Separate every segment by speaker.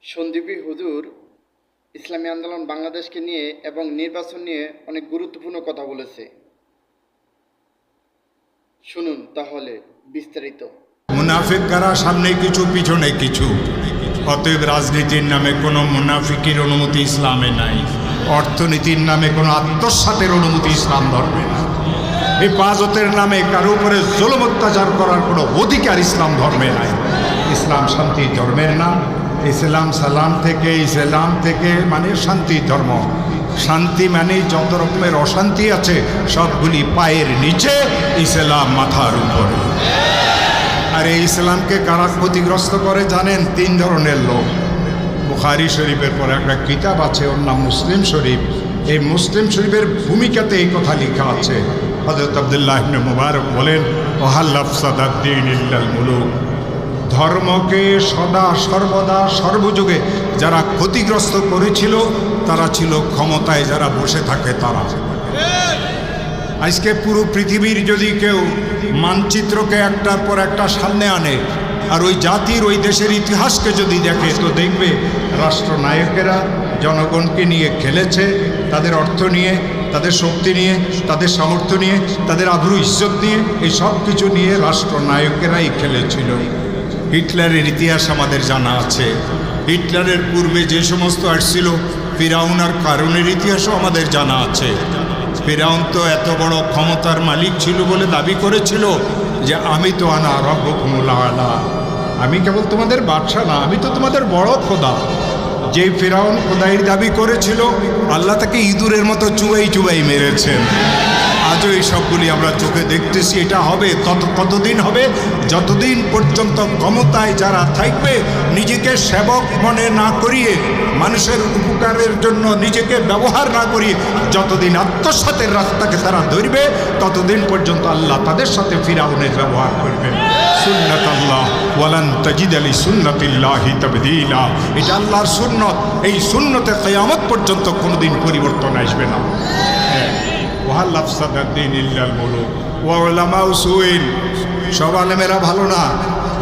Speaker 1: সন্দীপী হুজুর ইসলামী আন্দোলন বাংলাদেশকে নিয়ে এবং নির্বাচন নিয়ে অনেক গুরুত্বপূর্ণ কথা বলেছে। শুনুন তাহলে বিস্তারিত।
Speaker 2: মুনাফিক কারা, সামনে কিছু পিছনে কিছু। অতএব রাজনীতির নামে কোনো মুনাফিকের অনুমতি ইসলামে নাই। অর্থনীতির নামে কোনো আত্মসাতের অনুমতি ইসলাম ধর্মে না। হেফাজতের নামে কারো উপরে জুলুম অত্যাচার করার কোনো অধিকার ইসলাম ধর্মে নাই। ইসলাম শান্তি ধর্মের নাম। ইসলাম থেকে মানে শান্তি ধর্ম। শান্তি মানে যত রকমের অশান্তি আছে সবগুলি পায়ের নিচে, ইসলাম মাথার উপরে। আর এই ইসলামকে কারা ক্ষতিগ্রস্ত করে জানেন? তিন ধরনের লোক। বুখারী শরীফের পর একটা কিতাব আছে, ওর নাম মুসলিম শরীফ। এই মুসলিম শরীফের ভূমিকাতে এই কথা লেখা আছে। হযরত আব্দুল্লাহ ইবনে মুবারক বলেন, ওয়াহাল আফসাদাদ-দীন ইল্লাল মুলুক। ধর্মকে সদা সর্বদা সর্বযুগে যারা ক্ষতিগ্রস্ত করেছিল তারা ছিল ক্ষমতায় যারা বসে থাকে তারা। আজকে পুরো পৃথিবীর যদি কেউ মানচিত্রকে একটার পর একটা সামনে আনে আর ওই জাতির ওই দেশের ইতিহাসকে যদি দেখে, তো দেখবে রাষ্ট্রনায়কেরা জনগণকে নিয়ে খেলেছে, তাদের অর্থ নিয়ে, তাদের শক্তি নিয়ে, তাদের সামর্থ্য নিয়ে, তাদের আবরু ইজ্জত নিয়ে, এই সব কিছু নিয়ে রাষ্ট্রনায়কেরাই খেলেছিল। হিটলারের ইতিহাস আমাদের জানা আছে। হিটলারের পূর্বে যে সমস্ত আসছিল, ফিরাউন আর কারুনের ইতিহাসও আমাদের জানা আছে। ফিরাউন তো এত বড় ক্ষমতার মালিক ছিল বলে দাবি করেছিল যে আমি তো আনা রব্বুকুমুল আলা, আমি কেবল তোমাদের বাদশা না, আমি তো তোমাদের বড় খোদা। যে ফিরাউন খোদাইয়ের দাবি করেছিল, আল্লাহ তাকে ইঁদুরের মতো চুবাই চুবাই মেরেছেন। আজও এই সবগুলি আমরা চোখে দেখতেছি। এটা হবে কতদিন হবে? যতদিন পর্যন্ত ক্ষমতায় যারা থাকবে, নিজেকে সেবক মনে না করিয়ে, মানুষের উপকারের জন্য নিজেকে ব্যবহার না করিয়ে যতদিন আত্মসাতের রাস্তাকে তারা ধরবে, ততদিন পর্যন্ত আল্লাহ তাদের সাথে ফিরাউনের ব্যবহার করবেন। সুন্নাতাল্লাহ ওয়ালান তাজিদা লিসুন্নাতিল্লাহি তাবদীলা। এটা আল্লাহর সুন্নত। এই সুন্নতে কিয়ামত পর্যন্ত কোনোদিন পরিবর্তন আসবে না। ওয়াহাল আফসাদাদ-দীন ইল্লাল মুলুক ওয়া উলামাউ সুইন। সব আলেমেরা ভালো না।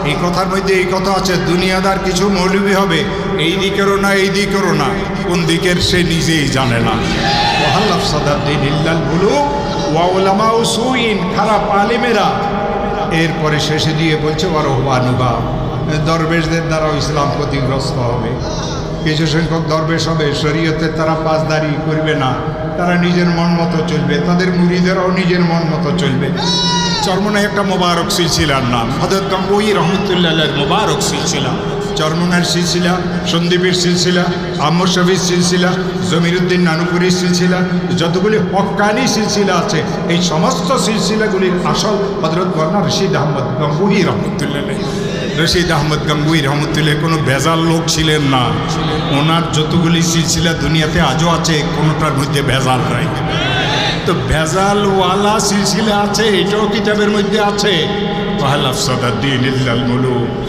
Speaker 2: এই কথার মধ্যে এই কথা আছে, দুনিয়াদার কিছু মৌলবি হবে, এই দিকেরও না এই দিকেরও না, কোন দিকের সে নিজেই জানে না। ওয়াহাল আফসাদাদ-দীন ইল্লাল মুলুক ওয়া উলামাউ সুইন, খারাপ আলেমেরা। এরপরে শেষে দিয়ে বলছে ওয়ারহবানুবা, দরবেশদের দ্বারাও ইসলাম ক্ষতিগ্রস্ত হবে। কিছু সংখ্যক দরবেশ হবে, শরীয়তে তারা পাঁচদারি করবে না, তারা নিজের মন মতো চলবে, তাদের মুরিদেরাও নিজের মন মতো চলবে। চরমনায় একটা মোবারক সিলসিলার নাম হযরত গাঙ্গুহি রহমতুল্লাহ আলাইহির মোবারক সিলসিলা। চরমনার সিলসিলা, সন্দীপের সিলসিলা, আহমদ শফির সিলসিলা, জমিরুদ্দিন নানুপুরীর সিলসিলা, যতগুলি হক্কানি সিলসিলা আছে, এই সমস্ত সিলসিলাগুলির আসল হযরত মাওলানা রশিদ আহমদ গাঙ্গুহি রহমতুল্লাহ আলাইহি। রশিদ আহমদ গাঙ্গুহি রহমতুল্লাহ কোনো ভেজাল লোক ছিলেন না। ওনার যতগুলি সিলসিলা দুনিয়াতে আজও আছে, কোনোটার মধ্যে ভেজাল নাই। তো ভেজালওয়ালা সিলসিলা আছে, এটাও কিতাবের মধ্যে আছে। ওয়াহাল আফসাদাদ-দীন ইল্লাল মুলুক